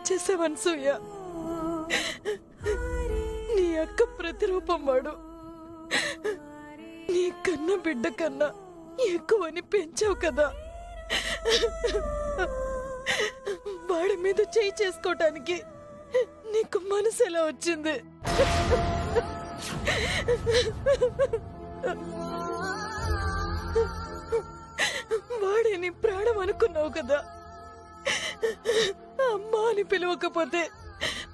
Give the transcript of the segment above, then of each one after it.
చేసావు అనసూయ. నీ అక్క ప్రతిరూపం వాడు. నీ కన్న బిడ్డ కన్నా ఎక్కువని పెంచావు కదా. వాడి మీద చేయి చేసుకోవటానికి నీకు మనసు ఎలా వచ్చింది? వాడే నీ ప్రాణం అనుకున్నావు కదా. అమ్మా అని పిలవకపోతే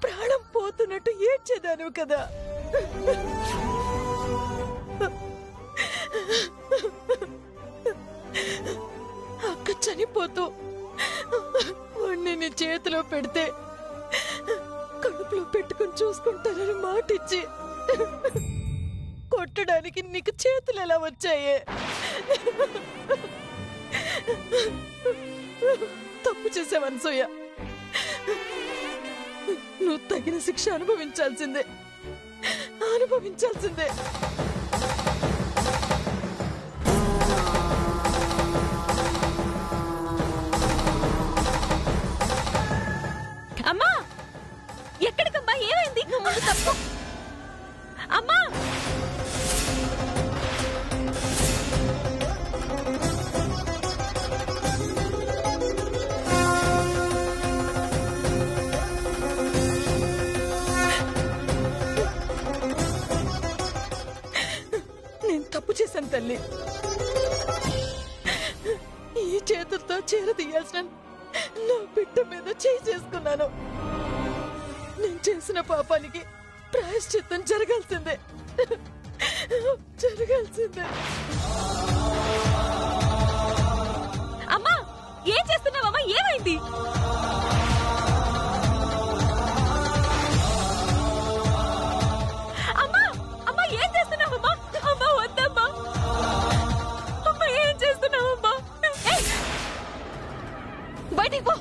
ప్రాణం పోతున్నట్టు ఏడ్చేదాను కదా. అక్క చనిపోతూ వాడిని నీ చేతిలో పెడితే కడుపులో పెట్టుకుని చూసుకుంటానని మాటిచ్చి కొట్టడానికి నీకు చేతులు ఎలా వచ్చాయే? తప్పు చేసావు అనసూయ. నువ్వు తగిన శిక్ష అనుభవించాల్సిందే. అమ్మా, ఎక్కడికమ్మా? ఏమైంది? తప్పు అమ్మా. నేను తప్పు చేశాను తల్లి. ఈ చేతులతో చేరదీయాల్సిన నా బిడ్డ మీద చేయి చేసుకున్నాను. నేను చేసిన పాపానికి ప్రాయశ్చిత్తం జరగాల్సిందే. అమ్మా, ఏం చేస్తున్నావమ్మా? ఏమైంది? అమ్మా, అమ్మా ఏం చేస్తున్నావమ్మా? అమ్మా వద్దమ్మా. అమ్మా ఏం చేస్తున్నావమ్మా? బయటికి పో.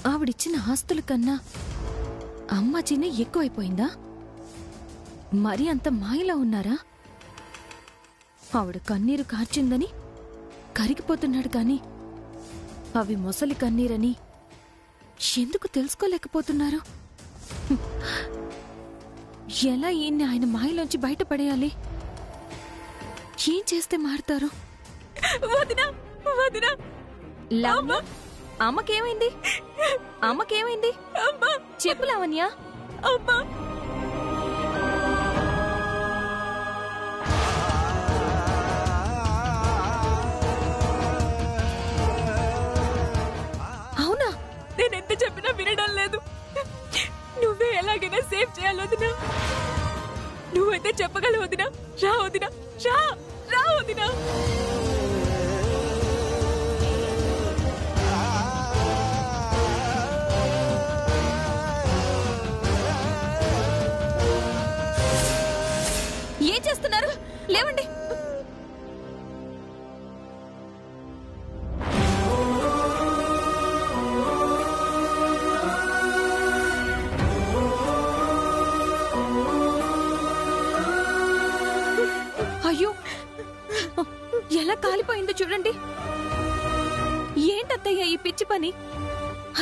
ఆవిడిచ్చిన ఆస్తుల కన్నా అమ్మ చిన్న ఎక్కువైపోయిందా? మరీ అంత మాయలా ఉన్నారా? ఆవిడ కన్నీరు కార్చిందని కరిగిపోతున్నాడు కాని అవి మొసలి కన్నీరని ఎందుకు తెలుసుకోలేకపోతున్నారు? ఎలా ఈయన్ని ఆయన మాయలోంచి బయటపడేయాలి? ఏం చేస్తే మారుతారు? వదినా, వదినా. లావణ్య, అమ్మకేమైంది? అమ్మకేమైంది? అమ్మా చెప్పు లావణ్య. అమ్మా, అవునా? నేనెంత చెప్పినా వినడం లేదు. నువ్వే ఎలాగైనా సేవ్ చేయాలి వదినా. నువ్వైతే చెప్పగలవు వదినా. రా వదినా, రా రా వదినా. ఏం చేస్తున్నారు? లేవండి. అయ్యో, ఎలా కాలిపోయిందో చూడండి. ఏంటత్తయ్య ఈ పిచ్చి పని?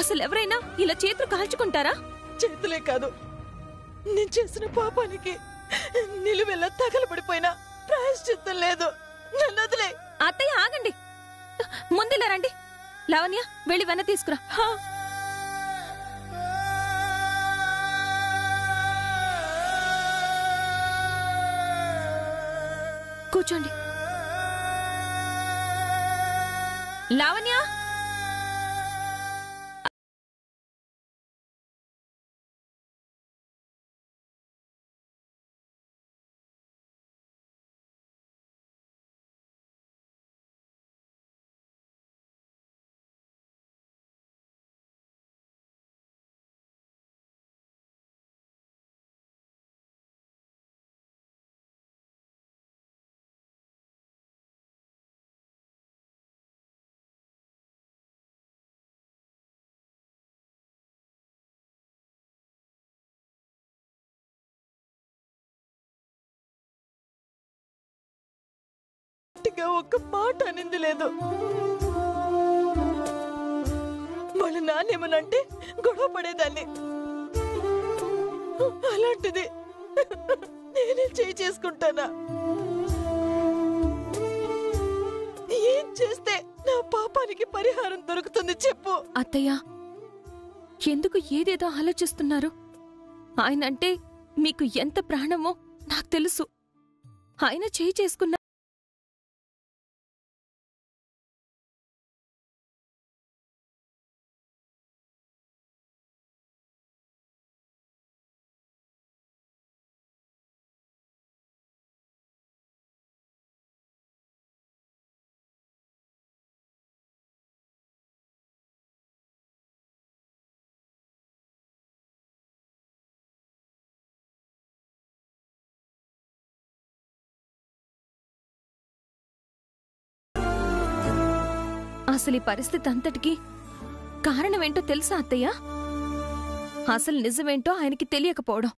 అసలు ఎవరైనా ఇలా చేతులు కాల్చుకుంటారా? చేతులే కాదు, నేను చేసిన పాపానికి నిలువెల్లా తగలబడిపోయినా ప్రాయశ్చిత్తం లేదు. నన్ను వదిలే. అత్తయ్య ఆగండి. ముందులా రండి. లావణ్య, వెళ్ళి వెన్న తీసుకురా. కూర్చోండి. లావణ్య, గట్టిగా ఒక్క మాట అనింది లేదు. వాళ్ళ నాన్నేమనంటే గొడవ పడేదాన్ని. అలాంటిది నేనే చేయి చేసుకుంటానా? ఏం చేస్తే నా పాపానికి పరిహారం దొరుకుతుంది చెప్పు. అత్తయ్య, ఎందుకు ఏదేదో ఆలోచిస్తున్నారు? ఆయనంటే మీకు ఎంత ప్రాణమో నాకు తెలుసు. ఆయన చేయి చేసుకున్న అసలు ఈ పరిస్థితి అంతటికి కారణమేంటో తెలుసా అత్తయ్య? అసలు నిజమేంటో ఆయనకి తెలియకపోవడం.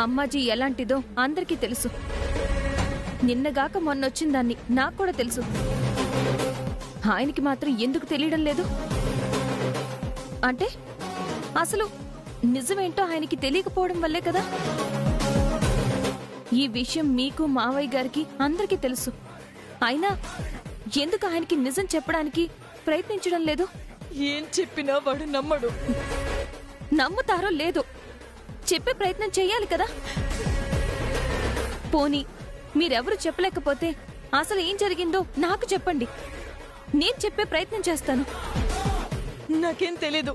అమ్మాజీ ఎలాంటిదో అందరికీ తెలుసు. నిన్నగాక మొన్నొచ్చిందాన్ని నాకు కూడా తెలుసు. ఆయనకి మాత్రం ఎందుకు తెలియడం లేదు? అంటే అసలు నిజమేంటో ఆయనకి తెలియకపోవడం వల్లే కదా. ఈ విషయం మీకు, మావయ్య గారికి అందరికీ తెలుసు. అయినా ఎందుకు ఆయనకి నిజం చెప్పడానికి ప్రయత్నించడం లేదు? ఏం చెప్పినా వాడు నమ్మడు. నమ్ముతారో లేదో చెప్పే ప్రయత్నం చెయ్యాలి కదా. పోనీ మీరెవరు చెప్పలేకపోతే అసలు ఏం జరిగిందో నాకు చెప్పండి. నేను చెప్పే ప్రయత్నం చేస్తాను. నాకేం తెలీదు,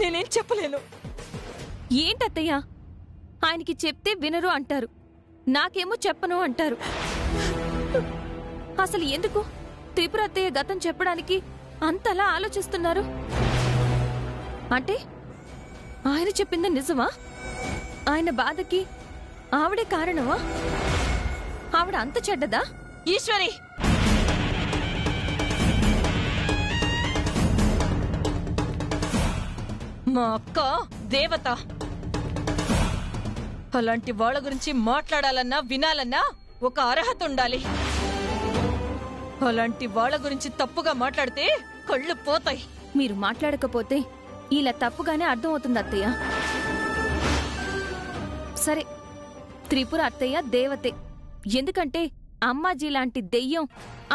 నేనేం చెప్పలేను. ఏంటత్తయ్య, ఆయనకి చెప్తే వినరు అంటారు, నాకేమో చెప్పను అంటారు. అసలు ఎందుకు త్రిపుర అత్తయ్య గతం చెప్పడానికి అంతలా ఆలోచిస్తున్నారు? అంటే ఆయన చెప్పింది నిజమా? ఆయన బాధకి ఆవిడే కారణమా? ఆవిడ అంత చెడ్డదా? ఈశ్వరి, మా అక్క దేవత. అలాంటి వాళ్ళ గురించి మాట్లాడాలన్నా వినాలన్నా ఒక అర్హత ఉండాలి. అలాంటి వాళ్ళ గురించి తప్పుగా మాట్లాడితే కళ్ళు పోతాయి. మీరు మాట్లాడకపోతే ఇలా తప్పుగానే అర్థమవుతుంది అత్తయ్య. సరే, త్రిపుర అత్తయ్య దేవతే. ఎందుకంటే అమ్మాజీ లాంటి దెయ్యం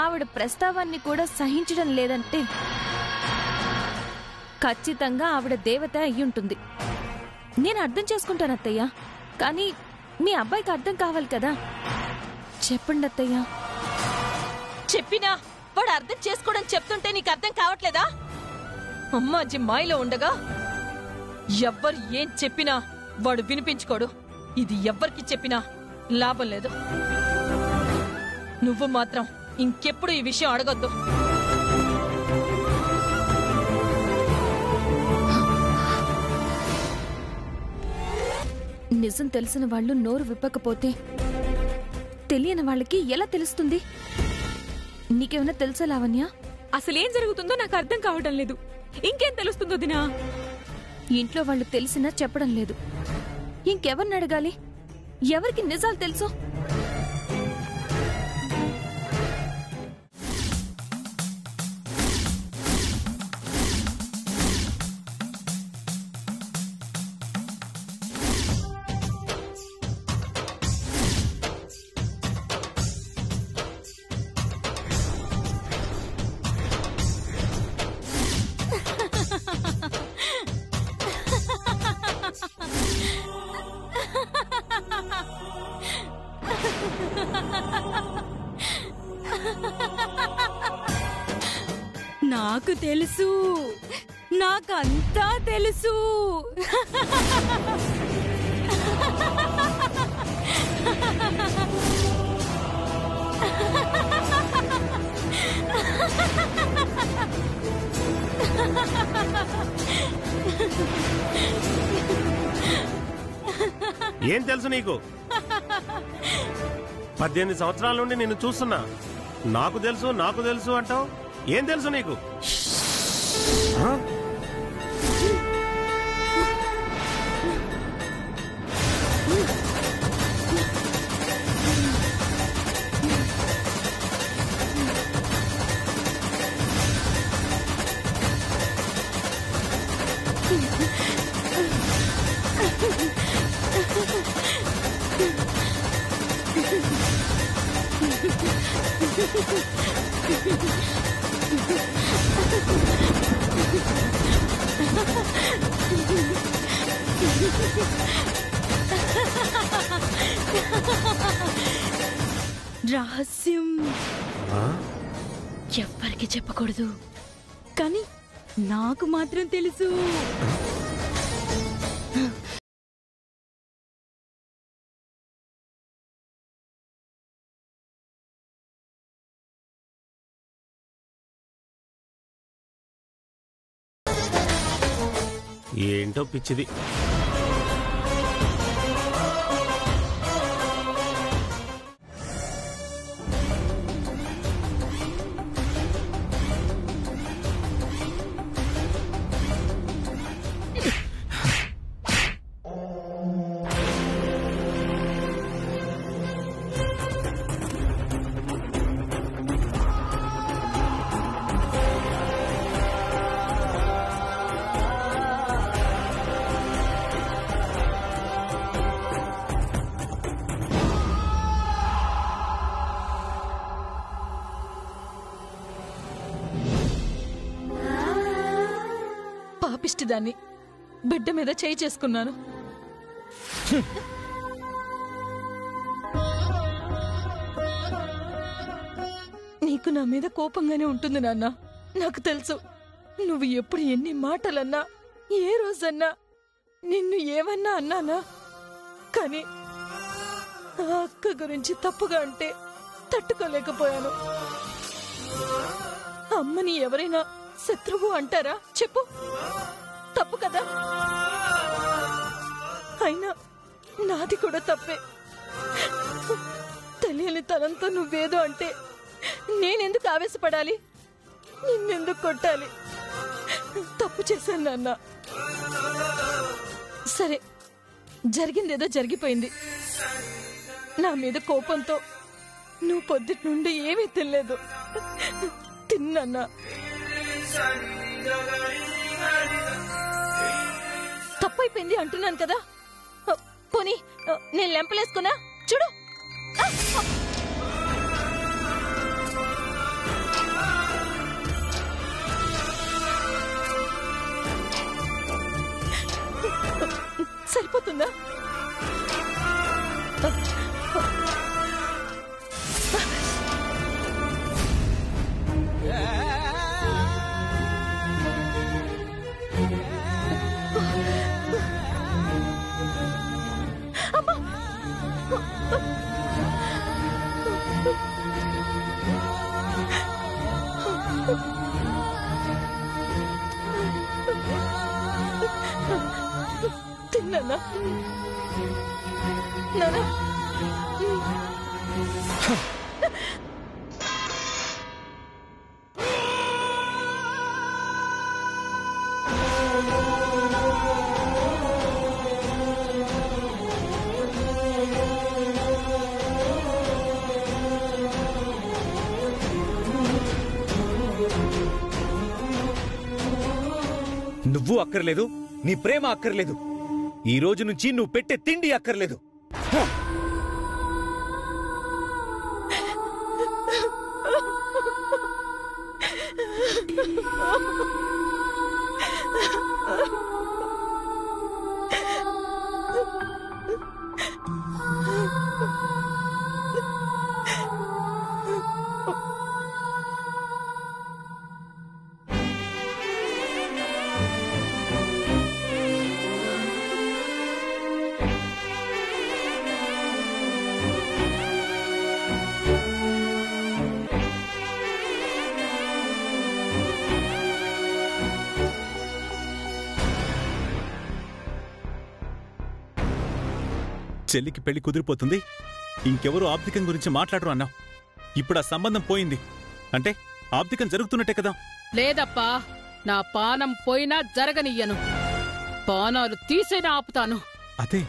ఆవిడ ప్రస్తావాన్ని కూడా సహించడం లేదంటే ఖచ్చితంగా ఆవిడ దేవత అయ్యుంటుంది. నేను అర్థం చేసుకుంటాను అత్తయ్య. కానీ మీ అబ్బాయికి అర్థం కావాలి కదా. చెప్పండి అత్తయ్య. చెప్పినా వాడు అర్థం చేసుకోవడం చెప్తుంటే నీకు అర్థం కావట్లేదా? అమ్మాజీ మాయలో ఉండగా ఎవ్వరు ఏం చెప్పినా వాడు వినిపించుకోడు. ఇది ఎవ్వరికి చెప్పినా లాభం లేదు. నువ్వు మాత్రం ఇంకెప్పుడు ఈ విషయం అడగొద్దు. నిజం తెలిసిన వాళ్ళు నోరు విప్పకపోతే తెలియని వాళ్ళకి ఎలా తెలుస్తుంది? నీకేమైనా తెలుసా లావణ్య? అసలేం జరుగుతుందో నాకు అర్థం కావడం లేదు. ఇంకేం తెలుస్తుందో దినా? ఇంట్లో వాళ్ళు తెలిసినా చెప్పడం లేదు. ఇంకెవరిని అడగాలి? ఎవరికి నిజాలు తెలుసు? నాకు తెలుసు, నాకంతా తెలుసు. ఏం తెలుసు నీకు? 18 సంవత్సరాల నుండి నిన్ను చూస్తున్నా. నాకు తెలుసు నాకు తెలుసు అంటావు. ఏం తెలుసు నీకు? రహస్యం ఎవ్వరికి చెప్పకూడదు, కానీ నాకు మాత్రం తెలుసు. ఏంటో పిచ్చిది. పాపిష్టిదాన్ని బిడ్డ మీద చేయి చేసుకున్నాను. నీకు నా మీద కోపంగానే ఉంటుంది నాన్న, నాకు తెలుసు. నువ్వు ఎప్పుడు ఎన్ని మాటలన్నా, ఏ రోజన్నా నిన్ను ఏమన్నా అన్నానా? కానీ ఆ అక్క గురించి తప్పుగా అంటే తట్టుకోలేకపోయాను. అమ్మని ఎవరైనా శత్రువు అంటారా చెప్పు? తప్పు కదా. అయినా నాది కూడా తప్పే. తెలియని తనంతో నువ్వేదో అంటే నేనెందుకు ఆవేశపడాలి? నిన్నెందుకు కొట్టాలి? తప్పు చేశాను నాన్న. సరే, జరిగిందేదో జరిగిపోయింది. నా మీద కోపంతో నువ్వు పొద్దుటి నుండి ఏమీ తినలేదు. తిన్నా. తప్పైపోయింది అంటున్నాను కదా. పోనీ నేను లెంపలేసుకున్నా చూడు. సరిపోతుందా? తిన్నానా నానా? నువ్వు అక్కర్లేదు, నీ ప్రేమ అక్కర్లేదు. ఈ రోజు నుంచి నువ్వు పెట్టే తిండి అక్కర్లేదు. చెల్లికి పెళ్లి కుదిరిపోతుంది, ఇంకెవరూ ఆబ్దికం గురించి మాట్లాడరు అన్నావు. ఇప్పుడు ఆ సంబంధం పోయింది అంటే ఆబ్దికం జరుగుతున్నట్టే కదా? లేదప్పా, నా పానం పోయినా జరగనియ్యను. పానాలు తీసైనా ఆపుతాను. అదే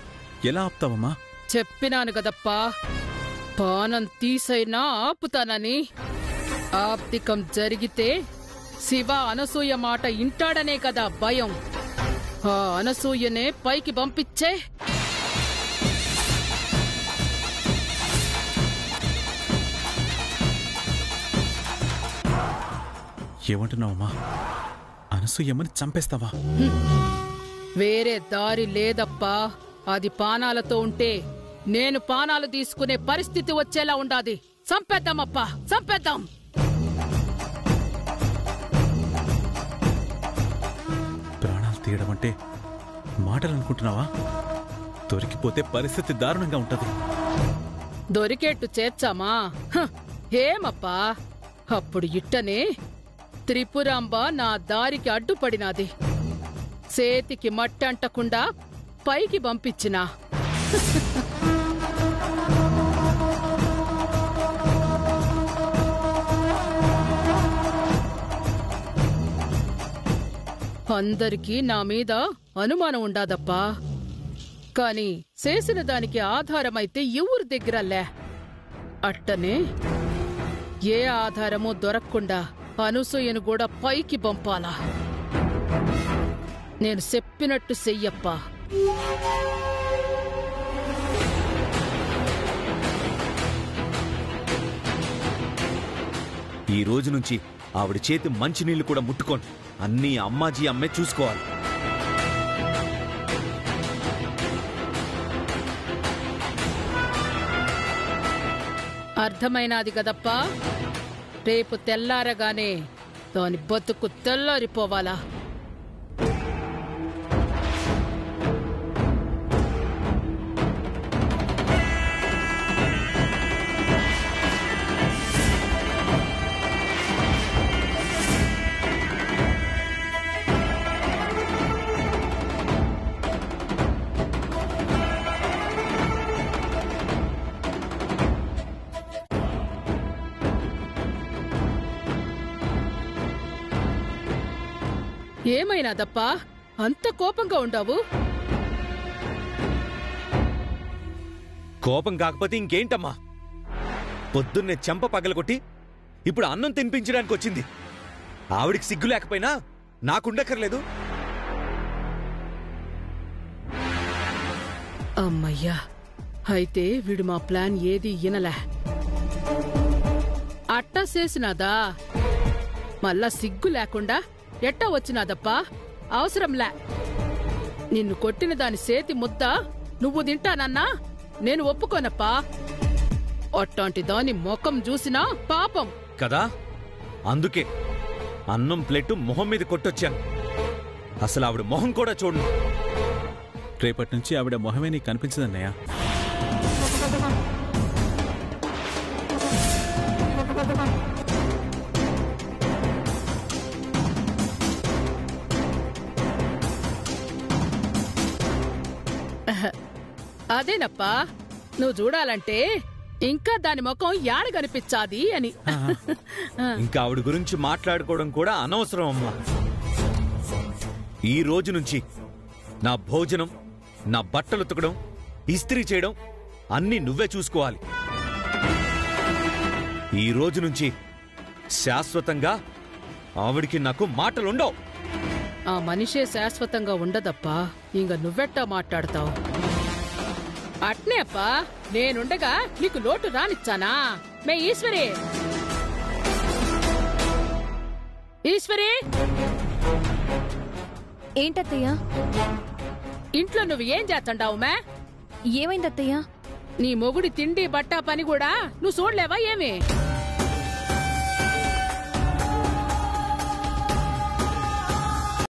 ఎలా ఆపుతావమ్మా? చెప్పినాను గదప్పా, పానం తీసైనా ఆపుతానని. ఆబ్దికం జరిగితే శివ అనసూయ మాట ఇంటాడనే కదా భయం. ఆ అనసూయనే పైకి పంపించే. ఏమంటున్నావమ్మా? అనసూయమ్మని చంపేస్తావా? వేరే దారి లేదప్పా. అది పానాలతో ఉంటే నేను పానాలు తీసుకునే పరిస్థితి వచ్చేలా ఉండాది. చంపేద్దామప్పా, చంపేద్దాం. ప్రాణాలు తీయడం అంటే మాటలు అనుకుంటున్నావా? దొరికిపోతే పరిస్థితి దారుణంగా ఉంటది. దొరికేట్టు చేర్చామా? ఏమప్పా, అప్పుడు ఇట్టనే త్రిపురాంబ నా దారికి అడ్డుపడినాది. చేతికి మట్టంటకుండా పైకి పంపించినా. అందరికీ నా మీద అనుమానం ఉండాదప్పా. కాని చేసిన దానికి ఆధారమైతే ఎవరి దగ్గరలే. అట్టనే ఏ ఆధారమూ దొరకకుండా అనసూయను కూడా పైకి పంపాలా. నేను చెప్పినట్టు చెయ్యప్పా. ఈ రోజు నుంచి ఆవిడ చేతి మంచినీళ్లు కూడా ముట్టుకోండి. అన్నీ అమ్మాజీ అమ్మే చూసుకోవాలి. అర్థమైనాది కదప్పా. రేపు తెల్లారగానే దాని బతుకు తెల్లారిపోవాలా. ఏమైనాదప్పా, అంత కోపంగా ఉండావు? కోపం కాకపోతే ఇంకేంటమ్మా? పొద్దున్నే చెంప పగలగొట్టి ఇప్పుడు అన్నం తినిపించడానికి వచ్చింది. ఆవిడికి సిగ్గు లేకపోయినా నాకుండక్కర్లేదు. అమ్మయ్యా, అయితే వీడు మా ప్లాన్ ఏది ఇనలే. అట్టా చేసినాదా? మళ్ళా సిగ్గు లేకుండా ఎట్టా వచ్చినాదప్పా? అవసరంలే. నిన్ను కొట్టిన దాని సేతి ముద్ద నువ్వు తింటానన్నా నేను ఒప్పుకోనప్పా. అట్టాంటి దాని ముఖం చూసినా పాపం కదా, అందుకే అన్నం ప్లేటు మొహం మీద కొట్టొచ్చాను. అసలు ఆవిడ మొహం కూడా చూడను. రేపటి నుంచి ఆవిడ మొహమే నీకు కనిపించదన్నయ్య. అదేనప్పా, నువ్వు చూడాలంటే ఇంకా దాని ముఖం యాడ కనిపించాది అని. ఇంకా ఆవిడ గురించి మాట్లాడుకోవడం కూడా అనవసరం అమ్మా. ఈ రోజు నుంచి నా భోజనం, నా బట్టలు ఉతకడం, ఇస్త్రీ చేయడం అన్నీ నువ్వే చూసుకోవాలి. ఈ రోజు నుంచి శాశ్వతంగా ఆవిడికి నాకు మాటలుండవు. ఆ మనిషే శాశ్వతంగా ఉండదప్పా. ఇంక నువ్వెట్టా మాట్లాడతావు? అట్నే అప్పా, నేనుండగా నీకు లోటు రానిచ్చానా? మే ఈశ్వరి, ఈశ్వరి, ఏంటత్తయ్యా? ఇంట్లో నువ్వు ఏం చేస్తుండావు? మే ఏమైందత్తయ్యా? నీ మొగుడి తిండి బట్ట పని కూడా నువ్వు చూడలేవా ఏమి?